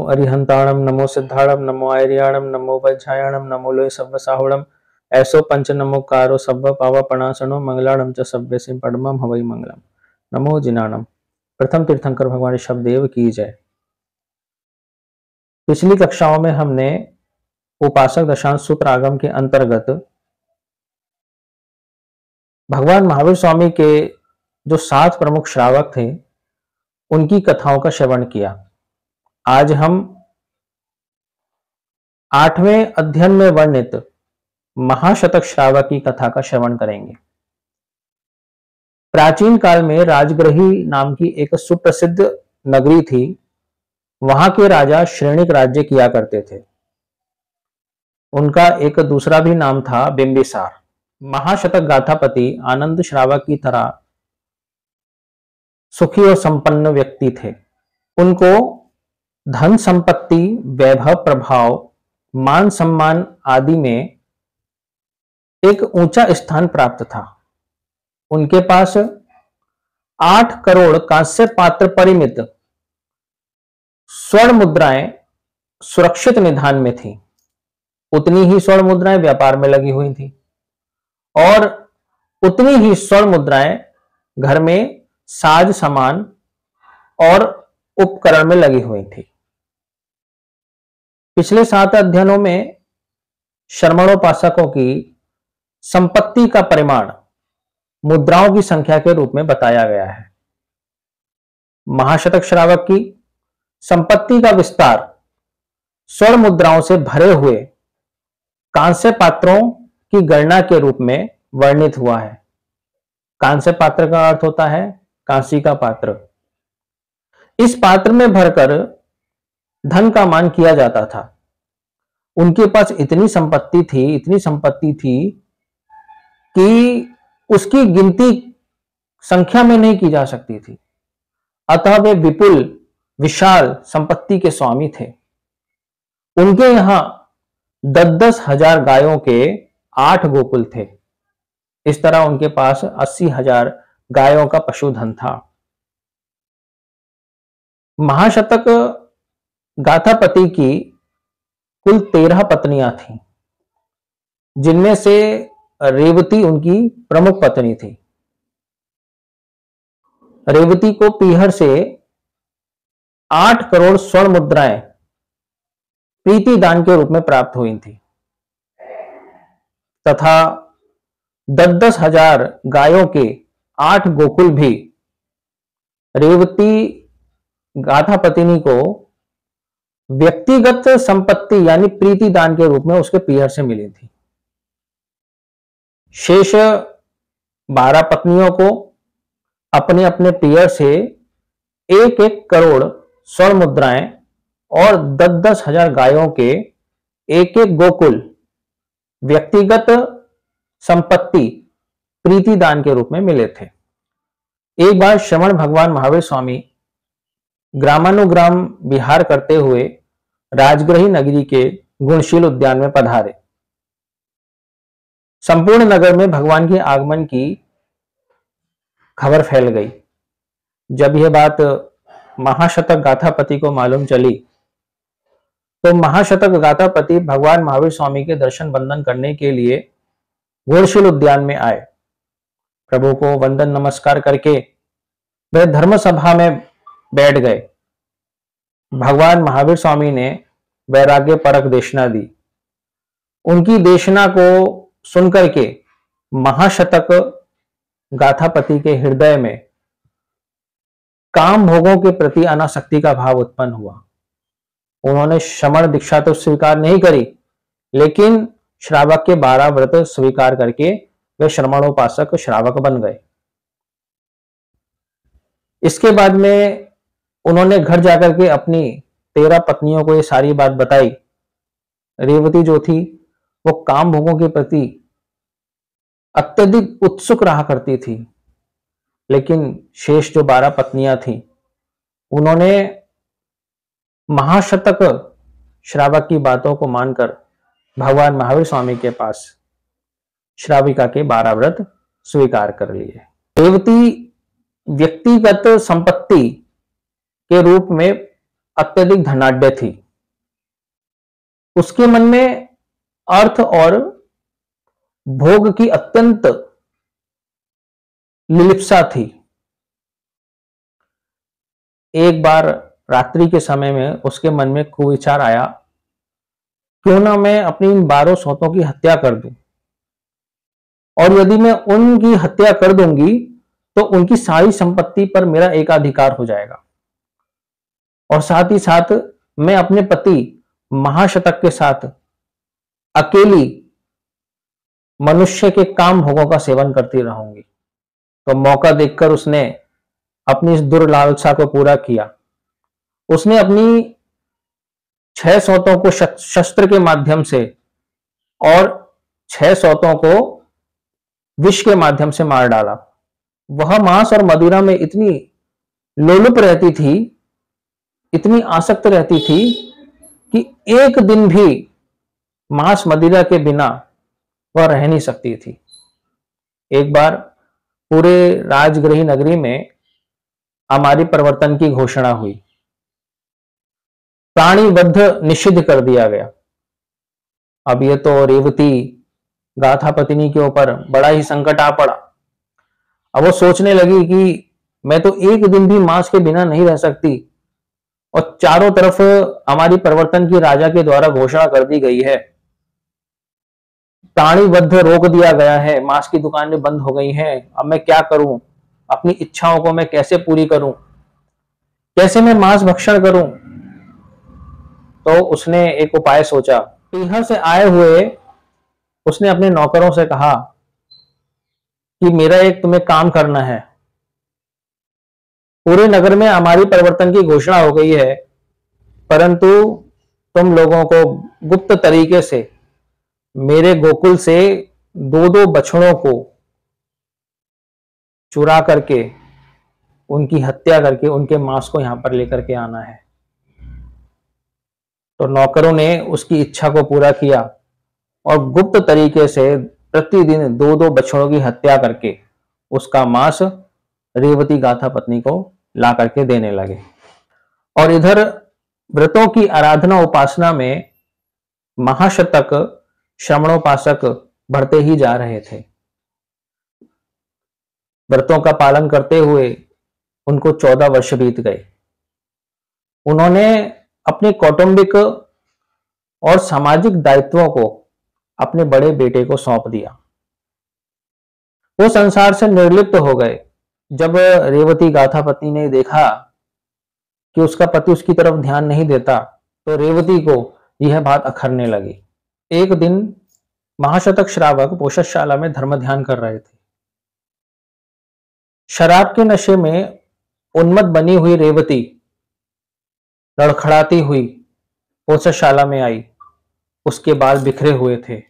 अरिहंताणम, नमो सिद्धाणम, नमो आयर्याणम, नमो वज्रायणम, नमो लोय सव्व साहुणम, ऐसो पंच नमोकारो सव्व पावपणासनो मंगलाणम च सव्य सिंह पद्मम हवै मंगलम। नमो जिनाणम। प्रथम तीर्थंकर भगवान ऋषभदेव की जय। पिछली कक्षाओं में हमने उपासक दशांश सूत्र आगम के अंतर्गत भगवान महावीर स्वामी के जो 7 प्रमुख श्रावक थे उनकी कथाओं का श्रवण किया। आज हम 8वें अध्ययन में वर्णित महाशतक श्रावक की कथा का श्रवण करेंगे। प्राचीन काल में राजगृही नाम की एक सुप्रसिद्ध नगरी थी। वहां के राजा श्रेणिक राज्य किया करते थे। उनका एक दूसरा भी नाम था बिंबिसार। महाशतक गाथापति आनंद श्रावक की तरह सुखी और संपन्न व्यक्ति थे। उनको धन संपत्ति, वैभव, प्रभाव, मान सम्मान आदि में एक ऊंचा स्थान प्राप्त था। उनके पास 8 करोड़ कांस्य पात्र परिमित स्वर्ण मुद्राएं सुरक्षित निधान में थी। उतनी ही स्वर्ण मुद्राएं व्यापार में लगी हुई थी और उतनी ही स्वर्ण मुद्राएं घर में साज सामान और उपकरण में लगी हुई थी। पिछले 7 अध्ययनों में श्रमणोपासकों की संपत्ति का परिमाण मुद्राओं की संख्या के रूप में बताया गया है। महाशतक श्रावक की संपत्ति का विस्तार स्वर्ण मुद्राओं से भरे हुए कांस्य पात्रों की गणना के रूप में वर्णित हुआ है। कांस्य पात्र का अर्थ होता है कांसी का पात्र। इस पात्र में भरकर धन का मान किया जाता था। उनके पास इतनी संपत्ति थी कि उसकी गिनती संख्या में नहीं की जा सकती थी। अतः वे विपुल विशाल संपत्ति के स्वामी थे। उनके यहां 10-10 हजार गायों के 8 गोकुल थे। इस तरह उनके पास 80,000 गायों का पशुधन था। महाशतक गाथापति की कुल 13 पत्नियां थीं, जिनमें से रेवती उनकी प्रमुख पत्नी थी। रेवती को पीहर से 8 करोड़ स्वर्ण मुद्राएं प्रीति दान के रूप में प्राप्त हुई थी तथा 10-10 हजार गायों के 8 गोकुल भी रेवती गाथापतिनी को व्यक्तिगत संपत्ति यानी प्रीति दान के रूप में उसके पीहर से मिली थी। शेष 12 पत्नियों को अपने अपने पीहर से 1-1 करोड़ स्वर्ण मुद्राएं और 10-10 हजार गायों के 1-1 गोकुल व्यक्तिगत संपत्ति प्रीति दान के रूप में मिले थे। एक बार श्रवण भगवान महावीर स्वामी ग्रामानुग्राम विहार करते हुए राजगृही नगरी के गुणशील उद्यान में पधारे। संपूर्ण नगर में भगवान के आगमन की खबर फैल गई। जब यह बात महाशतक गाथापति को मालूम चली तो महाशतक गाथापति भगवान महावीर स्वामी के दर्शन वंदन करने के लिए गुणशील उद्यान में आए। प्रभु को वंदन नमस्कार करके वह धर्म सभा में बैठ गए। भगवान महावीर स्वामी ने वैराग्य परक देशना दी। उनकी देशना को सुनकर के महाशतक गाथापति के हृदय में काम भोगों के प्रति अनासक्ति का भाव उत्पन्न हुआ। उन्होंने श्रमण दीक्षा तो स्वीकार नहीं करी, लेकिन श्रावक के 12 व्रत स्वीकार करके वे श्रमणोपासक श्रावक बन गए। इसके बाद में उन्होंने घर जाकर के अपनी 13 पत्नियों को ये सारी बात बताई। रेवती जो थी वो काम भोगों के प्रति अत्यधिक उत्सुक रहा करती थी, लेकिन शेष जो 12 पत्नियां थीं उन्होंने महाशतक श्रावक की बातों को मानकर भगवान महावीर स्वामी के पास श्राविका के 12 व्रत स्वीकार कर लिए। रेवती व्यक्तिगत संपत्ति के रूप में अत्यधिक धनाढ्य थी। उसके मन में अर्थ और भोग की अत्यंत लिलिप्सा थी। एक बार रात्रि के समय में उसके मन में कुविचार आया, क्यों ना मैं अपनी इन 12 सौतों की हत्या कर दूं, और यदि मैं उनकी हत्या कर दूंगी तो उनकी सारी संपत्ति पर मेरा एकाधिकार हो जाएगा, और साथ ही साथ मैं अपने पति महाशतक के साथ अकेली मनुष्य के काम भोगों का सेवन करती रहूंगी। तो मौका देखकर उसने अपनी इस दुर्लालसा को पूरा किया। उसने अपनी 6 सौतों को शस्त्र के माध्यम से और 6 सौतों को विष के माध्यम से मार डाला। वह मांस और मदिरा में इतनी लोलुप रहती थी, इतनी आसक्त रहती थी कि एक दिन भी मांस मदिरा के बिना वह रह नहीं सकती थी। एक बार पूरे राजगृही नगरी में हमारी परिवर्तन की घोषणा हुई। प्राणी वध निषिद्ध कर दिया गया। अब यह तो रेवती गाथा पत्नी के ऊपर बड़ा ही संकट आ पड़ा। अब वो सोचने लगी कि मैं तो एक दिन भी मांस के बिना नहीं रह सकती, और चारों तरफ हमारी परिवर्तन की राजा के द्वारा घोषणा कर दी गई है, प्राणी वध रोक दिया गया है, मांस की दुकानें बंद हो गई हैं। अब मैं क्या करूं? अपनी इच्छाओं को मैं कैसे पूरी करूं? कैसे मैं मांस भक्षण करूं? तो उसने एक उपाय सोचा। पीहर से आए हुए उसने अपने नौकरों से कहा कि मेरा एक तुम्हें काम करना है। पूरे नगर में हमारी परिवर्तन की घोषणा हो गई है, परंतु तुम लोगों को गुप्त तरीके से मेरे गोकुल से 2-2 बछड़ों को चुरा करके, उनकी हत्या करके, उनके मांस को यहां पर लेकर के आना है। तो नौकरों ने उसकी इच्छा को पूरा किया और गुप्त तरीके से प्रतिदिन 2-2 बछड़ों की हत्या करके उसका मांस रेवती गाथा पत्नी को ला करके देने लगे। और इधर व्रतों की आराधना उपासना में महाशतक श्रमणोपासक बढ़ते ही जा रहे थे। व्रतों का पालन करते हुए उनको 14 वर्ष बीत गए। उन्होंने अपने कौटुंबिक और सामाजिक दायित्वों को अपने बड़े बेटे को सौंप दिया। वो संसार से निर्लिप्त हो गए। जब रेवती गाथा पत्नी ने देखा कि उसका पति उसकी तरफ ध्यान नहीं देता, तो रेवती को यह बात अखरने लगी। एक दिन महाशतक श्रावक पोषशाला में धर्म ध्यान कर रहे थे। शराब के नशे में उन्मत्त बनी हुई रेवती लड़खड़ाती हुई पोषशाला में आई। उसके बाल बिखरे हुए थे।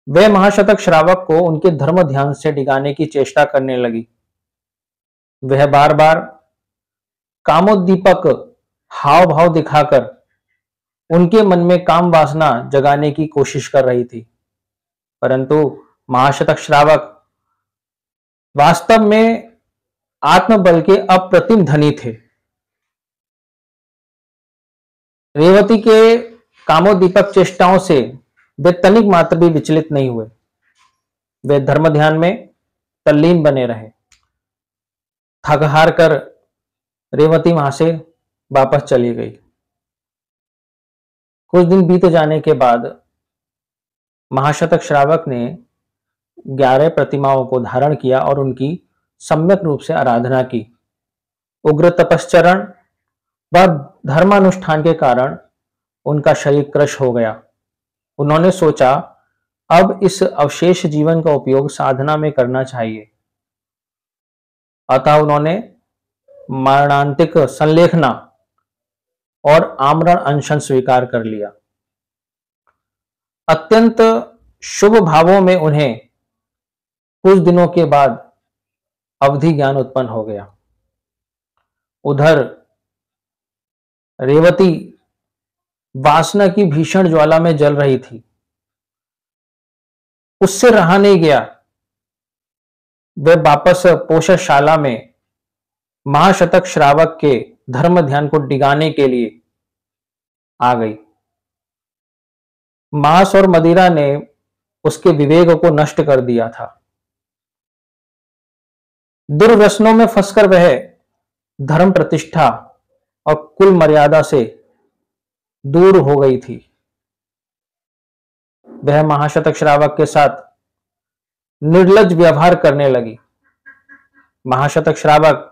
वह महाशतक श्रावक को उनके धर्म ध्यान से डिगाने की चेष्टा करने लगी। वह बार बार कामोद्दीपक हाव भाव दिखाकर उनके मन में काम वासना जगाने की कोशिश कर रही थी, परंतु महाशतक श्रावक वास्तव में आत्मबल के अप्रतिम धनी थे। रेवती के कामोद्दीपक चेष्टाओं से वे तनिक मात्र भी विचलित नहीं हुए। वे धर्म ध्यान में तल्लीन बने रहे। थक हार कर रेवती वहां से वापस चली गई। कुछ दिन बीत जाने के बाद महाशतक श्रावक ने 11 प्रतिमाओं को धारण किया और उनकी सम्यक रूप से आराधना की। उग्र तपश्चरण व धर्मानुष्ठान के कारण उनका शरीर क्रश हो गया। उन्होंने सोचा, अब इस अवशेष जीवन का उपयोग साधना में करना चाहिए। अतः उन्होंने मरणांतिक संलेखना और आमरण अनशन स्वीकार कर लिया। अत्यंत शुभ भावों में उन्हें कुछ दिनों के बाद अवधि ज्ञान उत्पन्न हो गया। उधर रेवती वासना की भीषण ज्वाला में जल रही थी। उससे रहा नहीं गया। वह वापस पोषशाला में महाशतक श्रावक के धर्म ध्यान को डिगाने के लिए आ गई। मांस और मदिरा ने उसके विवेक को नष्ट कर दिया था। दुर्व्यसनों में फंसकर वह धर्म प्रतिष्ठा और कुल मर्यादा से दूर हो गई थी। वह महाशतक श्रावक के साथ निर्लज्ज व्यवहार करने लगी। महाशतक श्रावक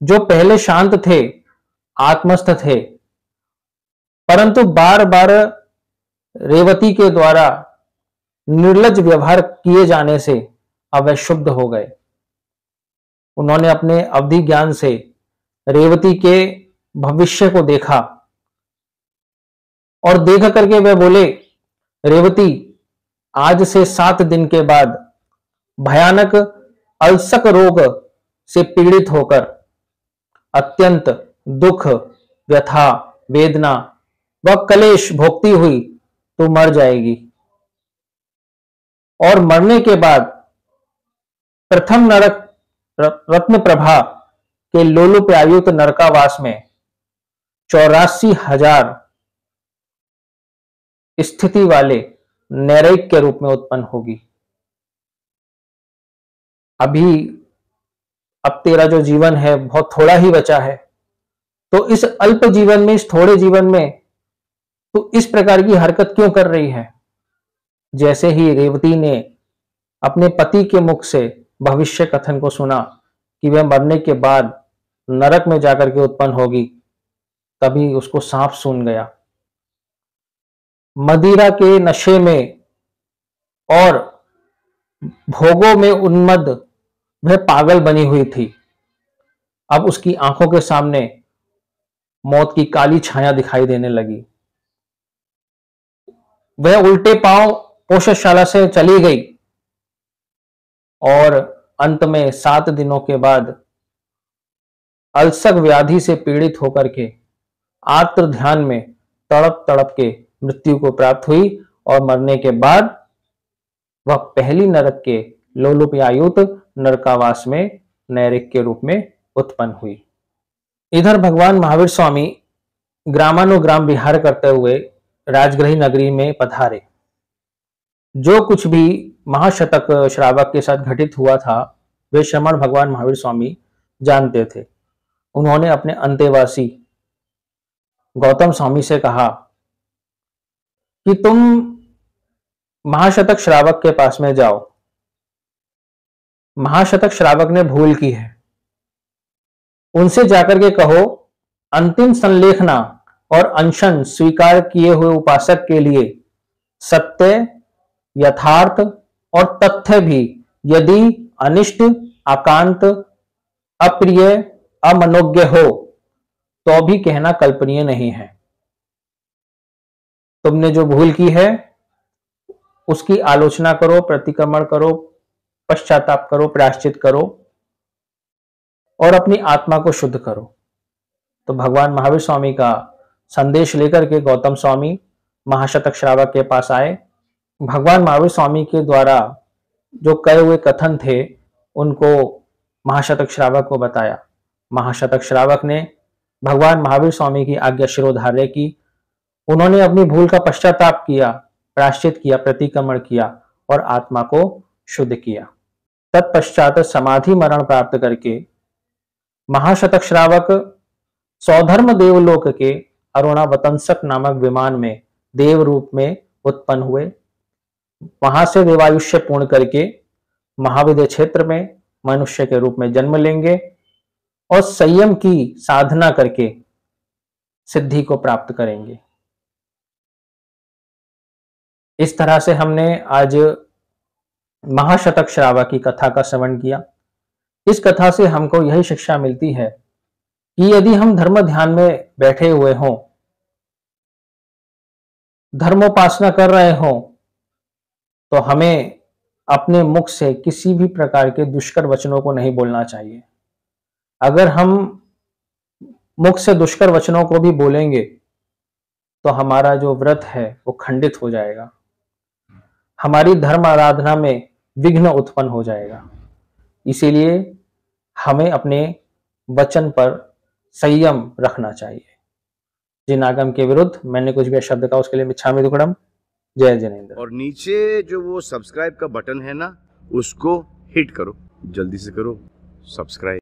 जो पहले शांत थे, आत्मस्थ थे, परंतु बार बार रेवती के द्वारा निर्लज्ज व्यवहार किए जाने से अब वह शुद्ध हो गए। उन्होंने अपने अवधि ज्ञान से रेवती के भविष्य को देखा और देख करके वे बोले, रेवती, आज से 7 दिन के बाद भयानक अल्सक रोग से पीड़ित होकर अत्यंत दुख, व्यथा, वेदना व कलेश भोगती हुई तू मर जाएगी। और मरने के बाद प्रथम नरक रत्न प्रभा के लोलुपयायुत नरकावास में 84,000 स्थिति वाले नैरेक के रूप में उत्पन्न होगी। अभी अब तेरा जो जीवन है बहुत थोड़ा ही बचा है, तो इस अल्प जीवन में, इस थोड़े जीवन में तो इस प्रकार की हरकत क्यों कर रही है। जैसे ही रेवती ने अपने पति के मुख से भविष्य कथन को सुना कि वह मरने के बाद नरक में जाकर के उत्पन्न होगी, तभी उसको सांप सूंघ गया। मदिरा के नशे में और भोगों में उन्मत्त वह पागल बनी हुई थी। अब उसकी आंखों के सामने मौत की काली छाया दिखाई देने लगी। वह उल्टे पांव पोषशाला से चली गई और अंत में 7 दिनों के बाद अल्सक व्याधि से पीड़ित होकर के आर्त ध्यान में तड़प तड़प के मृत्यु को प्राप्त हुई और मरने के बाद वह पहली नरक के लोलुपयायुत नरकावास में नैरिक के रूप में उत्पन्न हुई। इधर भगवान महावीर स्वामी ग्रामानुग्राम विहार करते हुए राजगृही नगरी में पधारे। जो कुछ भी महाशतक श्रावक के साथ घटित हुआ था वे श्रमण भगवान महावीर स्वामी जानते थे। उन्होंने अपने अंतेवासी गौतम स्वामी से कहा कि तुम महाशतक श्रावक के पास में जाओ। महाशतक श्रावक ने भूल की है, उनसे जाकर के कहो अंतिम संलेखना और अनशन स्वीकार किए हुए उपासक के लिए सत्य, यथार्थ और तथ्य भी यदि अनिष्ट, आकांत, अप्रिय, अमनोज्ञ हो तो भी कहना कल्पनीय नहीं है। तुमने जो भूल की है उसकी आलोचना करो, प्रतिक्रमण करो, पश्चाताप करो, प्रायश्चित करो और अपनी आत्मा को शुद्ध करो। तो भगवान महावीर स्वामी का संदेश लेकर के गौतम स्वामी महाशतक श्रावक के पास आए। भगवान महावीर स्वामी के द्वारा जो कहे हुए कथन थे उनको महाशतक श्रावक को बताया। महाशतक श्रावक ने भगवान महावीर स्वामी की आज्ञा शिरोधार्य की। उन्होंने अपनी भूल का पश्चाताप किया, प्रायश्चित किया, प्रतिक्रमण किया और आत्मा को शुद्ध किया। तत्पश्चात समाधि मरण प्राप्त करके महाशतक श्रावक सौधर्म देवलोक के अरुणावतंसक नामक विमान में देव रूप में उत्पन्न हुए। वहां से देवायुष्य पूर्ण करके महाविद्य क्षेत्र में मनुष्य के रूप में जन्म लेंगे और संयम की साधना करके सिद्धि को प्राप्त करेंगे। इस तरह से हमने आज महाशतक श्रावक की कथा का श्रवण किया। इस कथा से हमको यही शिक्षा मिलती है कि यदि हम धर्म ध्यान में बैठे हुए हों, धर्मोपासना कर रहे हों, तो हमें अपने मुख से किसी भी प्रकार के दुष्कर वचनों को नहीं बोलना चाहिए। अगर हम मुख से दुष्कर वचनों को भी बोलेंगे तो हमारा जो व्रत है वो खंडित हो जाएगा, हमारी धर्म आराधना में विघ्न उत्पन्न हो जाएगा। इसीलिए हमें अपने वचन पर संयम रखना चाहिए। जिन आगम के विरुद्ध मैंने कुछ भी शब्द कहा उसके लिए मिच्छामि दुक्कडम। जय जिनेंद्र। और नीचे जो वो सब्सक्राइब का बटन है ना, उसको हिट करो, जल्दी से करो सब्सक्राइब।